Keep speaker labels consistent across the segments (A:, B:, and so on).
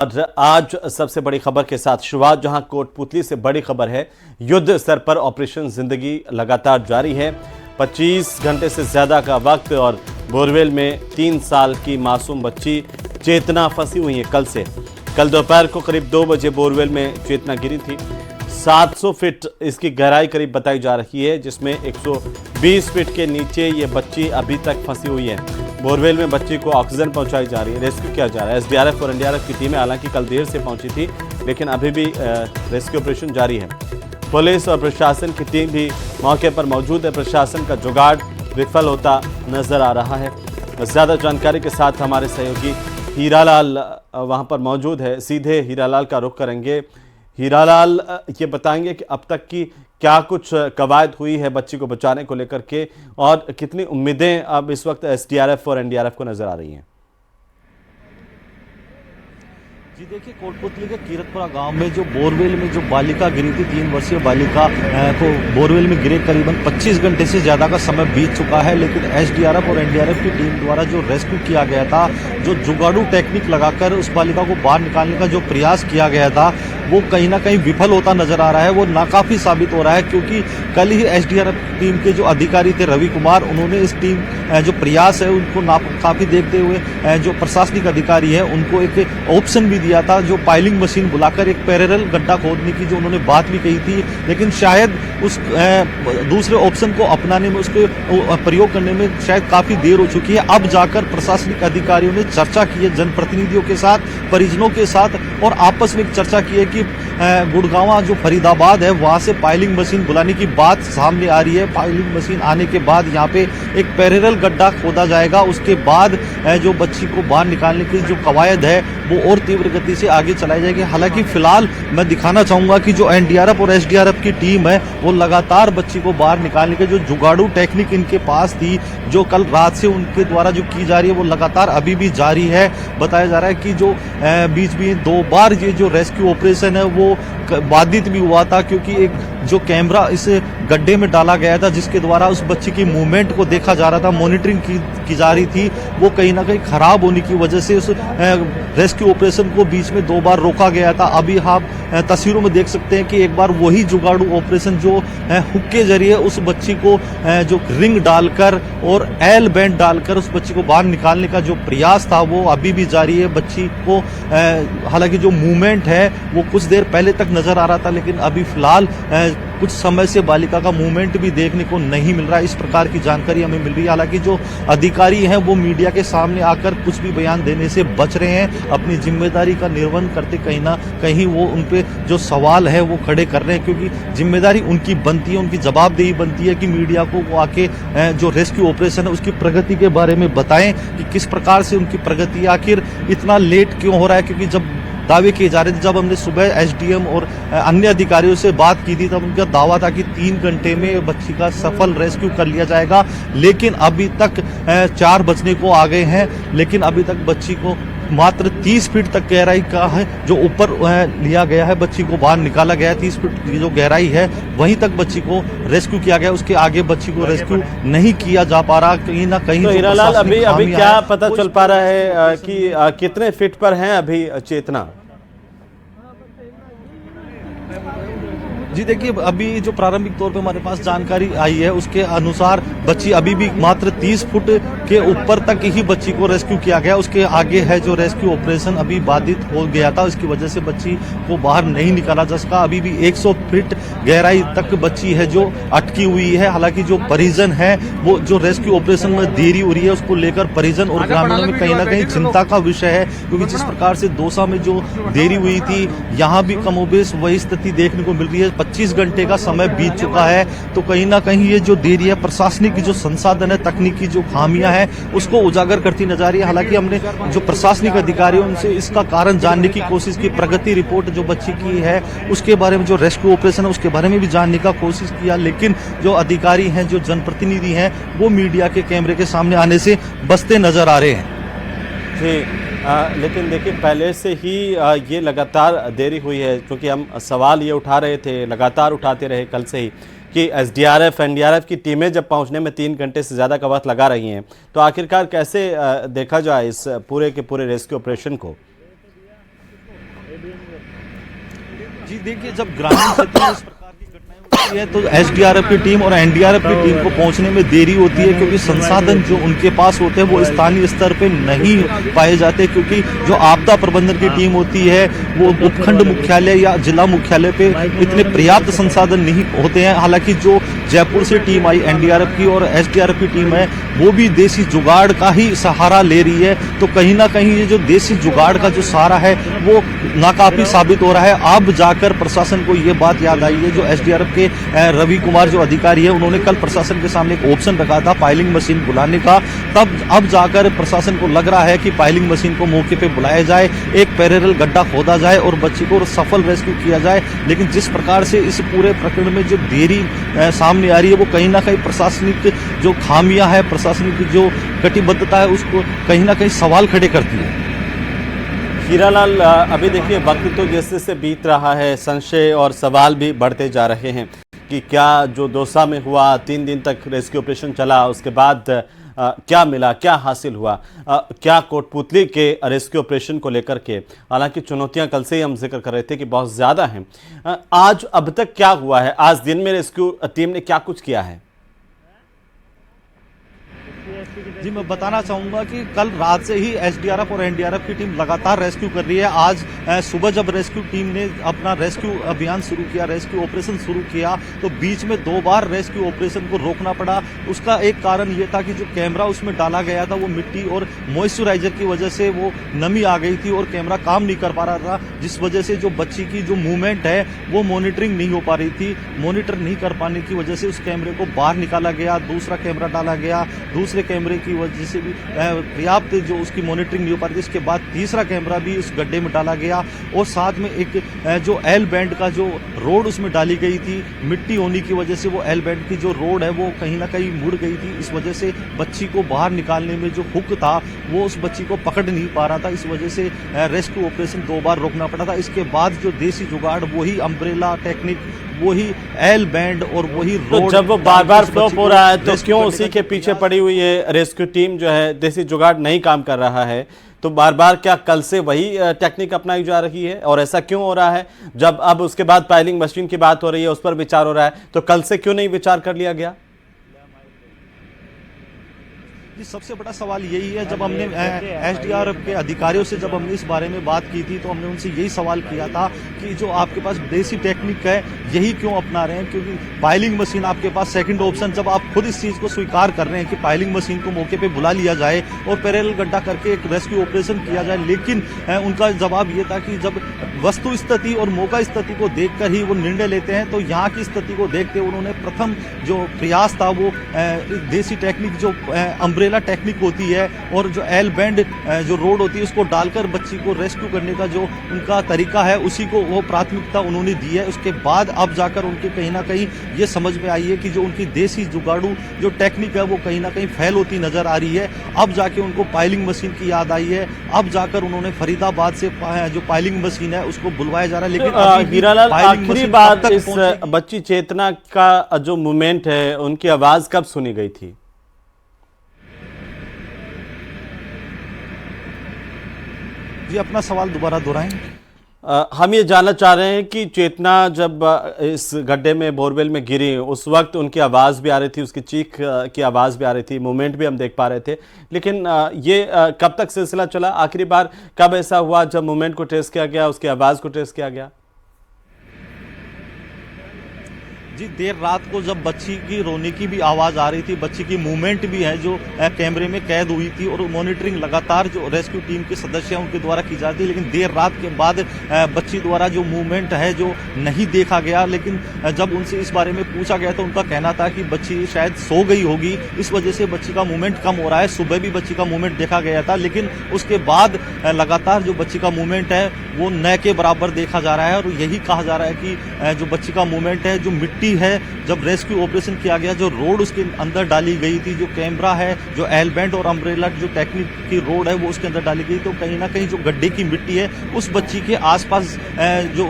A: और आज सबसे बड़ी खबर के साथ शुरुआत, जहां कोटपुतली से बड़ी खबर है। युद्ध स्तर पर ऑपरेशन जिंदगी लगातार जारी है। 25 घंटे से ज्यादा का वक्त और बोरवेल में 3 साल की मासूम बच्ची चेतना फंसी हुई है। कल दोपहर को करीब 2 बजे बोरवेल में चेतना गिरी थी। 700 फीट इसकी गहराई करीब बताई जा रही है, जिसमें 120 फीट के नीचे ये बच्ची अभी तक फंसी हुई है। बोरवेल में बच्ची को ऑक्सीजन पहुंचाई जा रही है, रेस्क्यू किया जा रहा है। एसडीआरएफ और एनडीआरएफ की टीमें हालांकि कल देर से पहुंची थी, लेकिन अभी भी रेस्क्यू ऑपरेशन जारी है। पुलिस और प्रशासन की टीम भी मौके पर मौजूद है। प्रशासन का जुगाड़ विफल होता नजर आ रहा है। ज़्यादा जानकारी के साथ हमारे सहयोगी हीरालाल वहां पर मौजूद है। सीधे हीरालाल का रुख करेंगे। हीरालाल, ये बताएंगे कि अब तक की क्या कुछ कवायद हुई है बच्ची को बचाने को लेकर के, और कितनी उम्मीदें अब इस वक्त एसडीआरएफ और एनडीआरएफ को नजर आ रही हैं?
B: जी देखिए, कोटपुतली के कीरतपुरा गांव में जो बोरवेल में जो बालिका गिरी थी, 3 वर्षीय बालिका को बोरवेल में गिरे करीबन 25 घंटे से ज़्यादा का समय बीत चुका है। लेकिन एसडीआरएफ और एनडीआरएफ की टीम द्वारा जो रेस्क्यू किया गया था, जो जुगाड़ू टेक्निक लगाकर उस बालिका को बाहर निकालने का जो प्रयास किया गया था, वो कहीं ना कहीं विफल होता नजर आ रहा है। वो नाकाफी साबित हो रहा है, क्योंकि कल ही एसडीआरएफ टीम के जो अधिकारी थे रवि कुमार, उन्होंने इस टीम जो प्रयास है उनको नाकाफी देखते हुए जो प्रशासनिक अधिकारी है उनको एक ऑप्शन भी दिया था, जो पाइलिंग मशीन बुलाकर एक पैरेलल गड्ढा खोदने की जो उन्होंने बात भी कही थी। लेकिन शायद उस दूसरे ऑप्शन को अपनाने में, उसके प्रयोग करने में शायद काफी देर हो चुकी है। अब जाकर प्रशासनिक अधिकारियों ने चर्चा की है जनप्रतिनिधियों के साथ, परिजनों के साथ, और आपस में चर्चा की है कि गुड़गांव जो फरीदाबाद है वहां से पाइलिंग मशीन बुलाने की बात सामने आ रही है। पाइलिंग मशीन आने के बाद यहाँ पे एक पैरेलल गड्ढा खोदा जाएगा। उसके बाद जो बच्ची को बाहर निकालने की जो कवायद है वो और तीव्र गति से आगे चलाई जाएगी। हालांकि फिलहाल मैं दिखाना चाहूंगा कि जो एनडीआरएफ और एसडीआरएफ की टीम है वो लगातार बच्ची को बाहर निकालने के जो जुगाड़ू टेक्निक इनके पास थी, जो कल रात से उनके द्वारा जो की जा रही है, वो लगातार अभी भी जारी है। बताया जा रहा है कि जो बीच में 2 बार ये जो रेस्क्यू ऑपरेशन है वो बाधित भी हुआ था, क्योंकि एक जो कैमरा इस गड्ढे में डाला गया था जिसके द्वारा उस बच्ची की मूवमेंट को देखा जा रहा था, मॉनिटरिंग की जा रही थी, वो कहीं ना कहीं खराब होने की वजह से उस रेस्क्यू ऑपरेशन को बीच में 2 बार रोका गया था। अभी आप तस्वीरों में देख सकते हैं कि एक बार वही जुगाड़ू ऑपरेशन जो हुक के जरिए उस बच्ची को जो रिंग डालकर और एल बैंड डालकर उस बच्ची को बाहर निकालने का जो प्रयास था वो अभी भी जारी है। बच्ची को हालांकि जो मूवमेंट है वो कुछ देर पहले तक नजर आ रहा था, लेकिन अभी फिलहाल कुछ समय से बालिका का मूवमेंट भी देखने को नहीं मिल रहा है। इस प्रकार की जानकारी हमें मिल रही है। हालांकि जो अधिकारी हैं वो मीडिया के सामने आकर कुछ भी बयान देने से बच रहे हैं। अपनी जिम्मेदारी का निर्वहन करते कहीं ना कहीं वो उन पे जो सवाल है वो खड़े कर रहे हैं, क्योंकि जिम्मेदारी उनकी बनती है, उनकी जवाबदेही बनती है कि मीडिया को वो आके जो रेस्क्यू ऑपरेशन है उसकी प्रगति के बारे में बताएं कि किस प्रकार से उनकी प्रगति, आखिर इतना लेट क्यों हो रहा है। क्योंकि जब दावे किए जा रहे थे, जब हमने सुबह एसडीएम और अन्य अधिकारियों से बात की थी, तब उनका दावा था कि 3 घंटे में बच्ची का सफल रेस्क्यू कर लिया जाएगा। लेकिन अभी तक 4 बजने को आ गए हैं, लेकिन अभी तक बच्ची को मात्र 30 फीट तक गहराई का है जो ऊपर लिया गया है, बच्ची को बाहर निकाला गया है। 30 फीट की जो गहराई है वहीं तक बच्ची को रेस्क्यू किया गया, उसके आगे बच्ची को रेस्क्यू नहीं किया जा पा रहा। कहीं ना कहीं
A: तो हीरालाल, अभी क्या पता चल पा रहा है कि कितने फीट पर है अभी चेतना?
B: जी देखिए, अभी जो प्रारंभिक तौर पे हमारे पास जानकारी आई है उसके अनुसार बच्ची अभी भी मात्र 30 फुट के ऊपर तक ही बच्ची को रेस्क्यू किया गया। उसके आगे है जो रेस्क्यू ऑपरेशन अभी बाधित हो गया था, उसकी वजह से बच्ची को बाहर नहीं निकाला जा सका। अभी भी 100 फीट गहराई तक बच्ची है जो अटकी हुई है। हालांकि जो परिजन है वो जो रेस्क्यू ऑपरेशन में देरी हो रही है उसको लेकर परिजन और ग्रामीणों में कहीं ना कहीं चिंता का विषय है, क्योंकि जिस प्रकार से दौसा में जो देरी हुई थी, यहाँ भी कमोबेश वही स्थिति देखने को मिल रही है। 25 घंटे का समय बीत चुका है, तो कहीं ना कहीं ये जो देरी है प्रशासनिक जो संसाधन है, तकनीकी जो खामियां हैं उसको उजागर करती नजर आ रही है। हालांकि हमने जो प्रशासनिक अधिकारी उनसे इसका कारण जानने की कोशिश की, प्रगति रिपोर्ट जो बच्ची की है उसके बारे में, जो रेस्क्यू ऑपरेशन है उसके बारे में भी जानने का कोशिश किया, लेकिन जो अधिकारी हैं, जो जनप्रतिनिधि हैं, वो मीडिया के कैमरे के सामने आने से बचते नजर आ रहे हैं।
A: लेकिन देखिए, पहले से ही ये लगातार देरी हुई है, क्योंकि हम सवाल ये उठा रहे थे, लगातार उठाते रहे कल से ही, कि एसडीआरएफ एनडीआरएफ की टीमें जब पहुंचने में 3 घंटे से ज़्यादा का वक्त लगा रही हैं, तो आखिरकार कैसे देखा जाए इस पूरे के पूरे रेस्क्यू ऑपरेशन को?
B: जी देखिए, जब ग्रामीण क्षेत्र में इस प्रकार की घटनाएं होती है तो एसडीआरएफ की टीम और एनडीआरएफ की टीम को पहुंचने में देरी होती है, क्योंकि संसाधन जो उनके पास होते हैं वो स्थानीय स्तर पे नहीं पाए जाते, क्योंकि जो आपदा प्रबंधन की टीम होती है वो उपखंड मुख्यालय या जिला मुख्यालय पे इतने पर्याप्त संसाधन नहीं होते हैं। हालांकि जो जयपुर से टीम आई एनडीआरएफ की और एसडीआरएफ की टीम है वो भी देसी जुगाड़ का ही सहारा ले रही है, तो कहीं ना कहीं ये जो देसी जुगाड़ का जो सहारा है वो नाकाफी साबित हो रहा है। अब जाकर प्रशासन को ये बात याद आई है, जो एसडीआरएफ के रवि कुमार जो अधिकारी है उन्होंने कल प्रशासन के सामने एक ऑप्शन रखा था पाइलिंग मशीन बुलाने का, तब अब जाकर प्रशासन को लग रहा है कि पाइलिंग मशीन को मौके पे बुलाया जाए, एक पैरेलल गड्ढा खोदा जाए और बच्ची को सफल रेस्क्यू किया जाए। लेकिन जिस प्रकार से इस पूरे प्रकरण में जो देरी सामने आ रही है वो कहीं ना कहीं प्रशासनिक जो खामियां है, प्रशासनिक जो कटिबद्धता है उसको कहीं ना कहीं सवाल खड़े करती है।
A: हीरालाल, अभी देखिए वक्त तो जैसे से बीत रहा है, संशय और सवाल भी बढ़ते जा रहे हैं कि क्या जो दौसा में हुआ 3 दिन तक रेस्क्यू ऑपरेशन चला, उसके बाद क्या मिला, क्या हासिल हुआ, क्या कोटपुतली के रेस्क्यू ऑपरेशन को लेकर के, हालांकि चुनौतियां कल से ही हम जिक्र कर रहे थे कि बहुत ज़्यादा हैं, आज अब तक क्या हुआ है, आज दिन में रेस्क्यू टीम ने क्या कुछ किया है?
B: जी मैं बताना चाहूंगा कि कल रात से ही एसडीआरएफ और एनडीआरएफ की टीम लगातार रेस्क्यू कर रही है। आज सुबह जब रेस्क्यू टीम ने अपना रेस्क्यू अभियान शुरू किया, रेस्क्यू ऑपरेशन शुरू किया, तो बीच में 2 बार रेस्क्यू ऑपरेशन को रोकना पड़ा। उसका एक कारण ये था कि जो कैमरा उसमें डाला गया था वो मिट्टी और मॉइस्चराइजर की वजह से वो नमी आ गई थी और कैमरा काम नहीं कर पा रहा था, जिस वजह से जो बच्ची की जो मूवमेंट है वो मॉनिटरिंग नहीं हो पा रही थी। मॉनिटर नहीं कर पाने की वजह से उस कैमरे को बाहर निकाला गया, दूसरा कैमरा डाला गया, दूसरे कैमरे की वजह से भी पर्याप्त जो उसकी मॉनिटरिंग नहीं हो पा रही थी। इसके बाद तीसरा कैमरा भी उस गड्ढे में डाला गया और साथ में एक जो एल बैंड का जो रोड उसमें डाली गई थी, मिट्टी होने की वजह से वो एल बैंड की जो रोड है वो कहीं ना कहीं मुड़ गई थी। इस वजह से बच्ची को बाहर निकालने में जो हुक था वो उस बच्ची को पकड़ नहीं पा रहा था। इस वजह से रेस्क्यू ऑपरेशन 2 बार रोकना पड़ा था। इसके बाद जो देसी जुगाड़, वही अम्ब्रेला टेक्निक, वही एल बैंड और वही रोड,
A: तो जब वो बार बार फ्लॉप हो रहा है तो क्यों उसी के पीछे पड़ी हुई है रेस्क्यू टीम जो है, देसी जुगाड़ नहीं काम कर रहा है, तो बार बार क्या कल से वही टेक्निक अपनाई जा रही है? और ऐसा क्यों हो रहा है जब अब उसके बाद पाइलिंग मशीन की बात हो रही है, उस पर विचार हो रहा है, तो कल से क्यों नहीं विचार कर लिया गया?
B: सबसे बड़ा सवाल यही है, जब हमने एसडीआरएफ के अधिकारियों से जब हमने इस बारे में बात की थी तो हमने उनसे यही सवाल किया था कि जो आपके पास देसी टेक्निक है यही क्यों अपना रहे हैं, क्योंकि पाइलिंग मशीन आपके पास सेकंड ऑप्शन, जब आप खुद इस चीज को स्वीकार कर रहे हैं कि पाइलिंग मशीन को मौके पे बुला लिया जाए और पैरेलल गड्ढा करके एक रेस्क्यू ऑपरेशन किया जाए, लेकिन उनका जवाब ये था कि जब वस्तु स्थिति और मौका स्थिति को देखकर ही वो निर्णय लेते हैं, तो यहाँ की स्थिति को देखते उन्होंने प्रथम जो प्रयास था वो देसी टेक्निक जो अम्ब्रेला टेक्निक होती है और जो एल बैंड जो रोड होती है उसको डालकर बच्ची को रेस्क्यू करने का जो उनका तरीका है उसी को वो प्राथमिकता उन्होंने दी है। उसके बाद अब जाकर उनके कहीं ना कहीं ये समझ में आई है कि जो उनकी देसी जुगाड़ू जो टेक्निक है वो कहीं ना कहीं फैल होती नजर आ रही है। अब जाके उनको पाइलिंग मशीन की याद आई है, अब जाकर उन्होंने फरीदाबाद से जो पाइलिंग मशीन है उसको बुलवाया जा रहा है। लेकिन
A: हीरालाल, आखिरी बार इस बच्ची चेतना का जो मूवमेंट है उनकी आवाज कब सुनी गई थी?
B: जी अपना सवाल दोबारा दोहराएं।
A: हम ये जानना चाह रहे हैं कि चेतना जब इस गड्ढे में बोरवेल में गिरी उस वक्त उनकी आवाज़ भी आ रही थी, उसकी चीख की आवाज़ भी आ रही थी, मूवमेंट भी हम देख पा रहे थे, लेकिन ये कब तक सिलसिला चला? आखिरी बार कब ऐसा हुआ जब मूवमेंट को ट्रेस किया गया, उसकी आवाज़ को ट्रेस किया गया?
B: जी देर रात को जब बच्ची की रोने की भी आवाज आ रही थी, बच्ची की मूवमेंट भी है जो कैमरे में कैद हुई थी और मॉनिटरिंग लगातार जो रेस्क्यू टीम के सदस्य हैं उनके द्वारा की जाती है, लेकिन देर रात के बाद बच्ची द्वारा जो मूवमेंट है जो नहीं देखा गया। लेकिन जब उनसे इस बारे में पूछा गया तो उनका कहना था कि बच्ची शायद सो गई होगी, इस वजह से बच्ची का मूवमेंट कम हो रहा है। सुबह भी बच्ची का मूवमेंट देखा गया था, लेकिन उसके बाद लगातार जो बच्ची का मूवमेंट है वो न के बराबर देखा जा रहा है और यही कहा जा रहा है कि जो बच्ची का मूवमेंट है, जो मिट्टी मिट्टी है, जब रेस्क्यू ऑपरेशन किया गया, जो रोड उसके अंदर डाली गई थी, जो कैमरा है, जो एल बैंड और अम्ब्रेला जो टेक्निक की रोड है वो उसके अंदर डाली गई, तो कहीं ना कहीं जो गड्ढे की मिट्टी है उस बच्ची के आसपास जो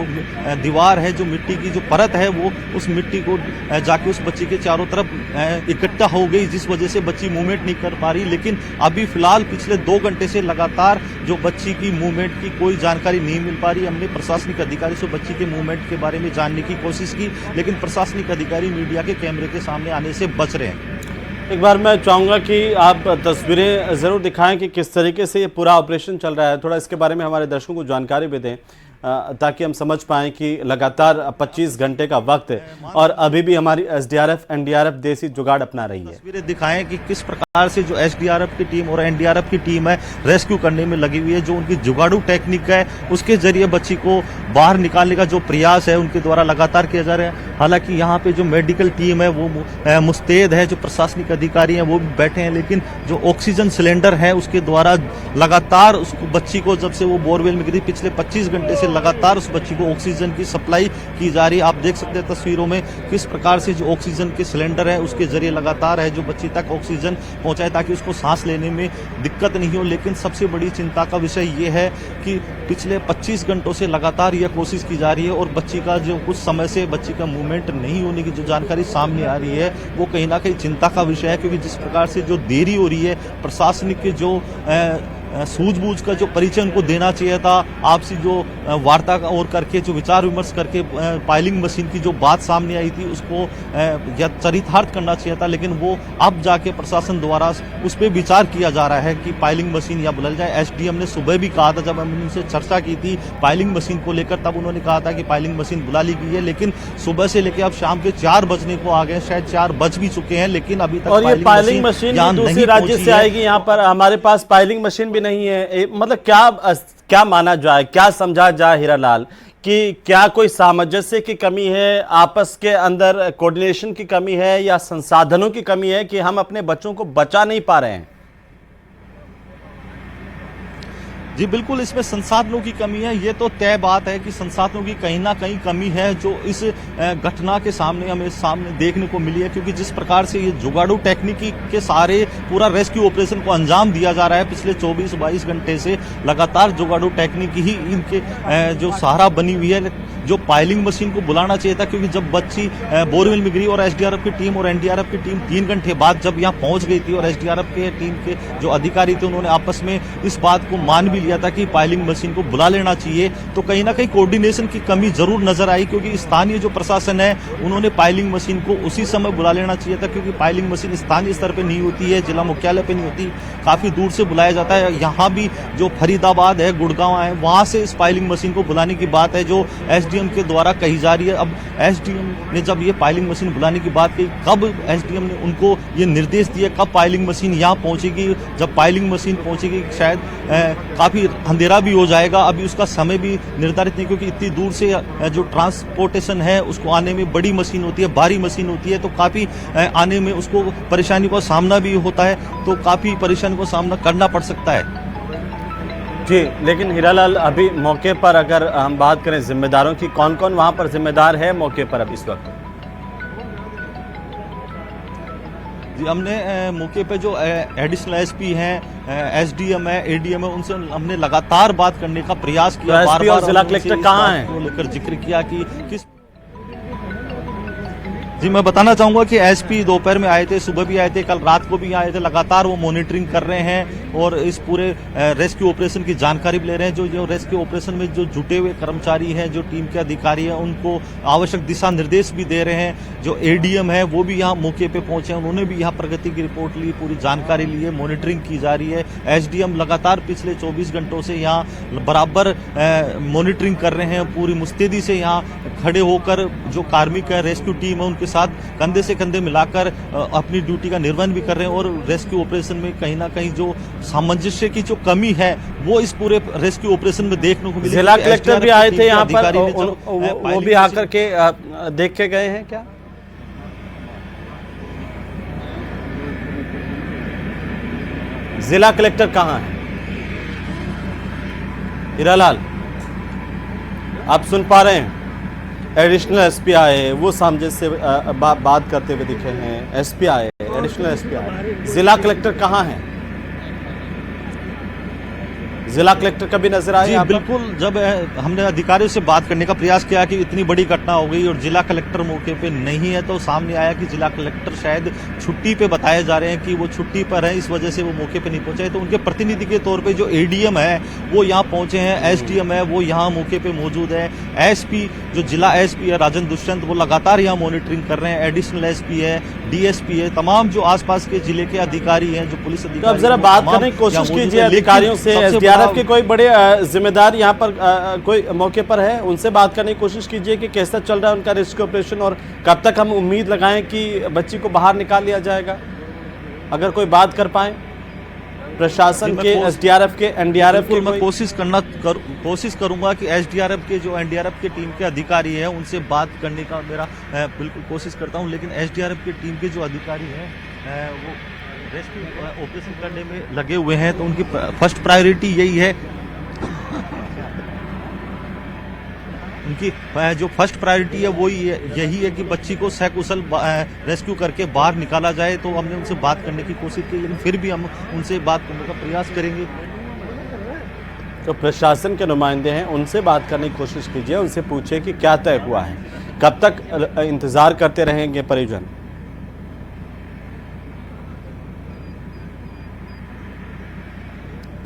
B: दीवार है, जो मिट्टी की जो परत है, वो उस मिट्टी को जाके उस बच्ची के चारों तरफ इकट्ठा हो गई, जिस वजह से बच्ची मूवमेंट नहीं कर पा रही। लेकिन अभी फिलहाल पिछले 2 घंटे से लगातार जो बच्ची की मूवमेंट की कोई जानकारी नहीं मिल पा रही। हमने प्रशासनिक अधिकारी से बच्ची के मूवमेंट के बारे में जानने की कोशिश की, लेकिन प्रशासनिक अधिकारी मीडिया के कैमरे के सामने आने से बच रहे हैं।
A: एक बार मैं चाहूँगा कि आप तस्वीरें ज़रूर दिखाएं कि किस तरीके से ये पूरा ऑपरेशन चल रहा है, थोड़ा इसके बारे में हमारे दर्शकों को जानकारी भी दें ताकि हम समझ पाएं कि लगातार 25 घंटे का वक्त है और अभी भी हमारी एसडीआरएफ एनडीआरएफ देसी जुगाड़ अपना रही है।
B: तस्वीरें दिखाएं कि किस प्रकार से जो एसडीआरएफ की टीम और एनडीआरएफ की टीम है रेस्क्यू करने में लगी हुई है, जो उनकी जुगाड़ू टेक्निक है उसके जरिए बच्ची को बाहर निकालने का जो प्रयास है उनके द्वारा लगातार किया जा रहा है। हालांकि यहाँ पे जो मेडिकल टीम है वो मुस्तैद है, जो प्रशासनिक अधिकारी हैं वो भी बैठे हैं, लेकिन जो ऑक्सीजन सिलेंडर है उसके द्वारा लगातार उसको बच्ची को, जब से वो बोरवेल में गिरी, पिछले 25 घंटे से लगातार उस बच्ची को ऑक्सीजन की सप्लाई की जा रही है। आप देख सकते हैं तस्वीरों में किस प्रकार से जो ऑक्सीजन के सिलेंडर है उसके जरिए लगातार है जो बच्ची तक ऑक्सीजन पहुंचाए ताकि उसको सांस लेने में दिक्कत नहीं हो। लेकिन सबसे बड़ी चिंता का विषय ये है कि पिछले 25 घंटों से लगातार यह कोशिश की जा रही है और बच्ची का जो कुछ समय से बच्ची का मूवमेंट नहीं होने की जो जानकारी सामने आ रही है वो कहीं ना कहीं चिंता का विषय है, क्योंकि जिस प्रकार से जो देरी हो रही है, प्रशासनिक के जो सूझबूझ का जो परिचय उनको देना चाहिए था, आपसी जो वार्ता और करके जो विचार विमर्श करके पाइलिंग मशीन की जो बात सामने आई थी उसको या चरितार्थ करना चाहिए था, लेकिन वो अब जाके प्रशासन द्वारा उस पर विचार किया जा रहा है कि पाइलिंग मशीन या बुलाई जाए। एसडीएम ने सुबह भी कहा था, जब हमने उनसे चर्चा की थी पाइलिंग मशीन को लेकर, तब उन्होंने कहा था कि पाइलिंग मशीन बुला ली गई है, लेकिन सुबह से लेकर अब शाम के 4 बजने को आ गए, शायद 4 बज भी चुके हैं, लेकिन अभी तक
A: और ये पाइलिंग मशीन दूसरे राज्य से आएगी, यहाँ पर हमारे पास पाइलिंग मशीन नहीं है। मतलब क्या माना जाए, क्या समझा जाए हीरालाल, कि क्या कोई सामंजस्य की कमी है, आपस के अंदर कोऑर्डिनेशन की कमी है, या संसाधनों की कमी है कि हम अपने बच्चों को बचा नहीं पा रहे हैं?
B: जी बिल्कुल, इसमें संसाधनों की कमी है, ये तो तय बात है कि संसाधनों की कहीं ना कहीं कमी है, जो इस घटना के हमें सामने देखने को मिली है, क्योंकि जिस प्रकार से ये जुगाड़ू टेक्निकी के सारे पूरा रेस्क्यू ऑपरेशन को अंजाम दिया जा रहा है, पिछले 24-22 घंटे से लगातार जुगाड़ू टेक्निक ही इनके जो सहारा बनी हुई है। जो पाइलिंग मशीन को बुलाना चाहिए था, क्योंकि जब बच्ची बोरवेल में गिरी और एसडीआरएफ की टीम और एनडीआरएफ की टीम 3 घंटे बाद जब यहाँ पहुंच गई थी और एसडीआरएफ के टीम के जो अधिकारी थे उन्होंने आपस में इस बात को मान भी लिया था कि पाइलिंग मशीन को बुला लेना चाहिए, तो कहीं ना कहीं कोऑर्डिनेशन की कमी जरूर नजर आई, क्योंकि स्थानीय जो प्रशासन है उन्होंने पाइलिंग मशीन को उसी समय बुला लेना चाहिए था, क्योंकि पाइलिंग मशीन स्थानीय स्तर पर नहीं होती है, जिला मुख्यालय पे नहीं होती, काफी दूर से बुलाया जाता है। यहाँ भी जो फरीदाबाद है, गुड़गांव है, वहां से इस पाइलिंग मशीन को बुलाने की बात है जो एसडीएम के द्वारा कही जा रही है। अब एसडीएम ने जब ये पाइलिंग मशीन बुलाने की बात कही, कब एसडीएम ने उनको ये निर्देश दिया कब पाइलिंग मशीन यहाँ पहुंचेगी? जब पाइलिंग मशीन पहुंचेगी शायद काफी अंधेरा भी हो जाएगा, अभी उसका समय भी निर्धारित नहीं, क्योंकि इतनी दूर से जो ट्रांसपोर्टेशन है उसको आने में बड़ी मशीन होती है, भारी मशीन होती है, तो काफी आने में उसको परेशानी का सामना भी होता है, तो काफी परेशानी का सामना करना पड़ सकता है।
A: जी, लेकिन हीरालाल अभी मौके पर अगर हम बात करें जिम्मेदारों की, कौन कौन वहां पर जिम्मेदार है मौके पर अब इस वक्त?
B: जी, हमने मौके पे जो एडिशनल एसपी हैं, एसडीएम है, एडीएम है, उनसे हमने लगातार बात करने का प्रयास किया।
A: तो एसपी और जिला कलेक्टर कहाँ हैं?
B: लेकर जिक्र किया कि किस जी मैं बताना चाहूंगा कि एसपी दोपहर में आए थे, सुबह भी आए थे, कल रात को भी आए थे, लगातार वो मॉनिटरिंग कर रहे हैं और इस पूरे रेस्क्यू ऑपरेशन की जानकारी भी ले रहे हैं। जो रेस्क्यू ऑपरेशन में जो जुटे हुए कर्मचारी हैं, जो टीम के अधिकारी हैं, उनको आवश्यक दिशा निर्देश भी दे रहे हैं। जो एडीएम है वो भी यहाँ मौके पे पहुंचे, उन्होंने भी यहाँ प्रगति की रिपोर्ट ली, पूरी जानकारी ली है, मॉनिटरिंग की जा रही है। एसडीएम लगातार पिछले 24 घंटों से यहाँ बराबर मॉनिटरिंग कर रहे हैं, पूरी मुस्तैदी से यहाँ खड़े होकर जो कार्मिक है, रेस्क्यू टीम है, उनके साथ कंधे से कंधे मिलाकर अपनी ड्यूटी का निर्वहन भी कर रहे हैं। और रेस्क्यू ऑपरेशन में कहीं ना कहीं जो सामंजस्य की जो कमी है वो इस पूरे रेस्क्यू ऑपरेशन में देखने को मिली।
A: जिला कलेक्टर भी आए थे यहाँ पर, वो भी आकर के देख के गए हैं क्या? जिला कलेक्टर कहाँ है? हीरालाल, आप सुन पा रहे हैं? एडिशनल एसपी आए, वो सामने से बात करते हुए दिखे हैं। एसपी आए, एडिशनल एसपी आए, जिला कलेक्टर कहाँ हैं? जिला कलेक्टर कभी नजर आए?
B: जी बिल्कुल, जब हमने अधिकारियों से बात करने का प्रयास किया कि इतनी बड़ी घटना हो गई और जिला कलेक्टर मौके पे नहीं है, तो सामने आया कि जिला कलेक्टर शायद छुट्टी पे बताए जा रहे हैं कि वो छुट्टी पर है, इस वजह से वो मौके पे नहीं पहुंचे। तो उनके प्रतिनिधि के तौर पे जो एडीएम है वो यहाँ पहुंचे हैं, एसडीएम है वो यहाँ मौके पे मौजूद है, एसपी जो जिला एसपी है राजन दुष्यंत वो लगातार यहाँ मॉनिटरिंग कर रहे हैं, एडिशनल एसपी है, डीएसपी है, तमाम जो आसपास के जिले के अधिकारी हैं, जो पुलिस अधिकारी।
A: तो अब जरा बात करने की कोशिश कीजिए अधिकारियों से, एसडीआरएफ के कोई बड़े जिम्मेदार यहाँ पर कोई मौके पर है, उनसे बात करने की कोशिश कीजिए कि कैसा चल रहा है उनका रेस्क्यू ऑपरेशन और कब तक हम उम्मीद लगाएं कि बच्ची को बाहर निकाल लिया जाएगा, अगर कोई बात कर पाए प्रशासन के, एसडीआरएफ के, एनडीआरएफ के।
B: मैं कोशिश करूंगा कि एसडीआरएफ के जो एनडीआरएफ की टीम के अधिकारी हैं उनसे बात करने का मेरा बिल्कुल कोशिश करता हूं, लेकिन एसडीआरएफ की टीम के जो अधिकारी हैं वो रेस्क्यू ऑपरेशन करने में लगे हुए हैं, तो उनकी फर्स्ट प्रायोरिटी यही है, उनकी जो फर्स्ट प्रायोरिटी है वो यही है कि बच्ची को सकुशल रेस्क्यू करके बाहर निकाला जाए। तो हमने उनसे बात करने की कोशिश की, लेकिन फिर भी हम उनसे बात करने का प्रयास करेंगे।
A: तो प्रशासन के नुमाइंदे हैं, उनसे बात करने की कोशिश कीजिए, उनसे पूछिए कि क्या तय हुआ है, कब तक इंतजार करते रहेंगे परिजन।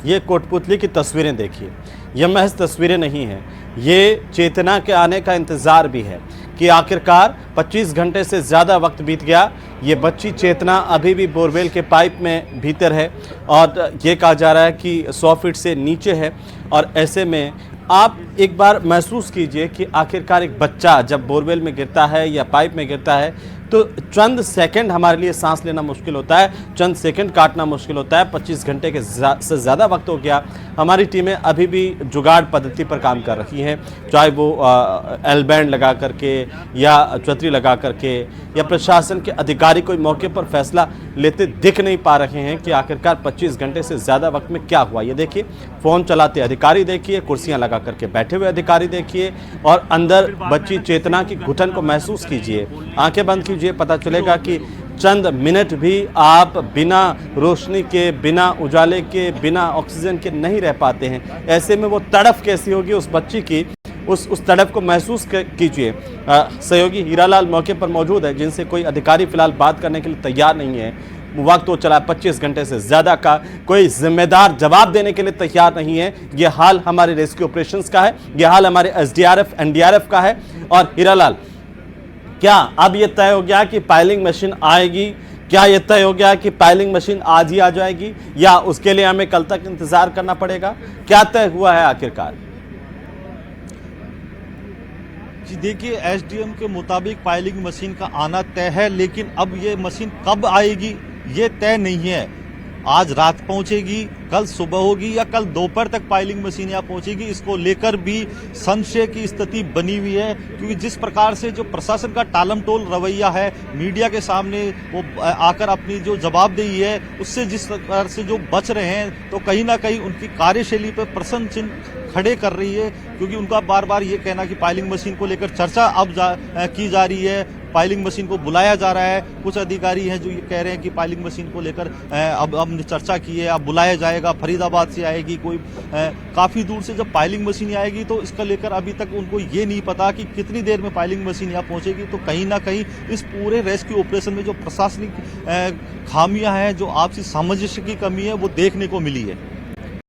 A: ये कोटपुतली की तस्वीरें देखिए, ये महज तस्वीरें नहीं हैं, ये चेतना के आने का इंतज़ार भी है कि आखिरकार 25 घंटे से ज़्यादा वक्त बीत गया, ये बच्ची चेतना अभी भी बोरवेल के पाइप में भीतर है और ये कहा जा रहा है कि 100 फीट से नीचे है। और ऐसे में आप एक बार महसूस कीजिए कि आखिरकार एक बच्चा जब बोरवेल में गिरता है या पाइप में गिरता है तो चंद सेकंड हमारे लिए सांस लेना मुश्किल होता है, चंद सेकंड काटना मुश्किल होता है। 25 घंटे के से ज़्यादा वक्त हो गया, हमारी टीमें अभी भी जुगाड़ पद्धति पर काम कर रही हैं, चाहे वो एल बैंड लगा करके या चौतरी लगा करके, या प्रशासन के अधिकारी कोई मौके पर फैसला लेते दिख नहीं पा रहे हैं कि आखिरकार 25 घंटे से ज़्यादा वक्त में क्या हुआ। ये देखिए, फ़ोन चलाते अधिकारी देखिए, कुर्सियाँ लगा करके बैठे हुए अधिकारी देखिए, और अंदर बच्ची चेतना की घुटन को महसूस कीजिए, आंखें बंद कीजिए, पता चलेगा कि चंद मिनट भी आप बिना रोशनी के, बिना उजाले के, बिना ऑक्सीजन के नहीं रह पाते हैं। ऐसे में वो तड़फ कैसी होगी उस बच्ची की, उस तड़फ को महसूस कीजिए। सहयोगी हीरालाल मौके पर मौजूद है, जिनसे कोई अधिकारी फिलहाल बात करने के लिए तैयार नहीं है। वक्त तो चला 25 घंटे से ज़्यादा का, कोई जिम्मेदार जवाब देने के लिए तैयार नहीं है। ये हाल हमारे रेस्क्यू ऑपरेशंस का है, ये हाल हमारे एसडीआरएफ एनडीआरएफ का है। और हीरालाल, क्या अब ये तय हो गया कि पाइलिंग मशीन आएगी? क्या ये तय हो गया कि पाइलिंग मशीन आज ही आ जाएगी या उसके लिए हमें कल तक इंतजार करना पड़ेगा? क्या तय हुआ है आखिरकार?
B: जी देखिए, एसडीएम के मुताबिक पाइलिंग मशीन का आना तय है, लेकिन अब ये मशीन कब आएगी ये तय नहीं है। आज रात पहुंचेगी, कल सुबह होगी या कल दोपहर तक पाइलिंग मशीन यहाँ पहुंचेगी, इसको लेकर भी संशय की स्थिति बनी हुई है। क्योंकि जिस प्रकार से जो प्रशासन का टालमटोल रवैया है, मीडिया के सामने वो आकर अपनी जो जवाबदेही है उससे जिस प्रकार से जो बच रहे हैं, तो कहीं ना कहीं उनकी कार्यशैली पर प्रश्न चिन्ह खड़े कर रही है। क्योंकि उनका बार बार ये कहना कि पाइलिंग मशीन को लेकर चर्चा अब की जा रही है, पाइलिंग मशीन को बुलाया जा रहा है। कुछ अधिकारी हैं जो ये कह रहे हैं कि पाइलिंग मशीन को लेकर अब हमने चर्चा की है, अब बुलाया जाएगा, फरीदाबाद से आएगी कोई, काफ़ी दूर से जब पाइलिंग मशीन आएगी तो इसका लेकर अभी तक उनको ये नहीं पता कि कितनी देर में पाइलिंग मशीन यहाँ पहुँचेगी। तो कहीं ना कहीं इस पूरे रेस्क्यू ऑपरेशन में जो प्रशासनिक खामियां हैं, जो आपसी सामंजस्य की कमी है, वो देखने को मिली है।